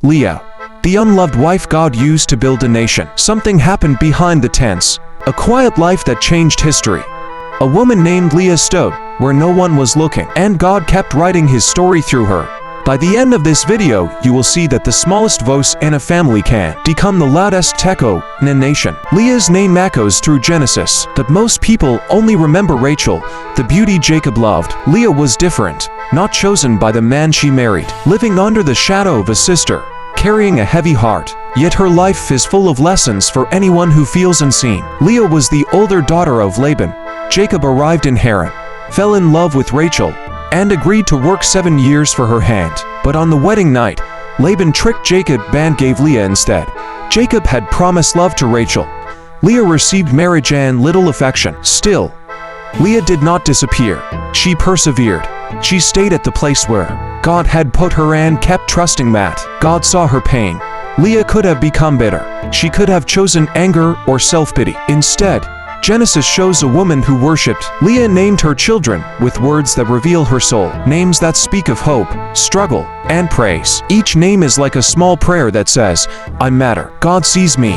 Leah, the unloved wife God used to build a nation. Something happened behind the tents, a quiet life that changed history. A woman named Leah stood where no one was looking, and God kept writing his story through her. By the end of this video, you will see that the smallest voice in a family can become the loudest echo in a nation. Leah's name echoes through Genesis, but most people only remember Rachel, the beauty Jacob loved. Leah was different, not chosen by the man she married, living under the shadow of a sister, carrying a heavy heart. Yet her life is full of lessons for anyone who feels unseen. Leah was the older daughter of Laban. Jacob arrived in Haran, fell in love with Rachel, and agreed to work 7 years for her hand. But on the wedding night, Laban tricked Jacob and gave Leah instead. Jacob had promised love to Rachel. Leah received marriage and little affection. Still, Leah did not disappear. She persevered. She stayed at the place where God had put her and kept trusting that God saw her pain. Leah could have become bitter. She could have chosen anger or self-pity. Instead, Genesis shows a woman who worshipped. Leah named her children with words that reveal her soul, names that speak of hope, struggle, and praise. Each name is like a small prayer that says, I matter. God sees me.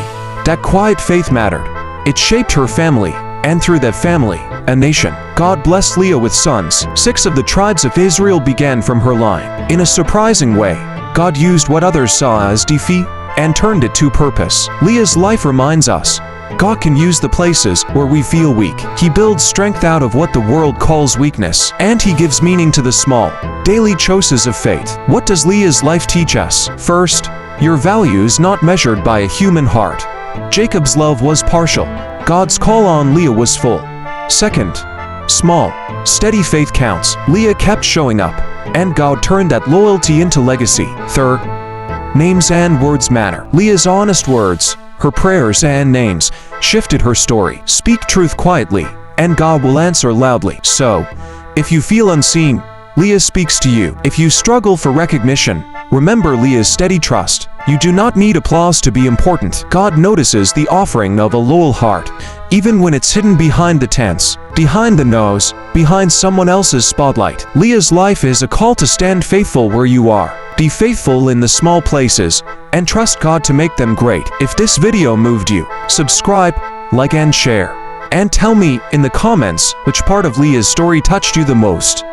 That quiet faith mattered. It shaped her family, and through that family, a nation. God blessed Leah with sons. 6 of the tribes of Israel began from her line. In a surprising way, God used what others saw as defeat and turned it to purpose. Leah's life reminds us, God can use the places where we feel weak. He builds strength out of what the world calls weakness, and he gives meaning to the small, daily choices of faith. What does Leah's life teach us? First, your value is not measured by a human heart. Jacob's love was partial. God's call on Leah was full. Second, small, steady faith counts. Leah kept showing up, and God turned that loyalty into legacy. Third, names and words matter. Leah's honest words, her prayers and names, shifted her story. Speak truth quietly, and God will answer loudly. So, if you feel unseen, Leah speaks to you. If you struggle for recognition, remember Leah's steady trust. You do not need applause to be important. God notices the offering of a loyal heart, even when it's hidden behind the tents, behind the nose, behind someone else's spotlight. Leah's life is a call to stand faithful where you are. Be faithful in the small places, and trust God to make them great. If this video moved you, subscribe, like and share. And tell me in the comments which part of Leah's story touched you the most.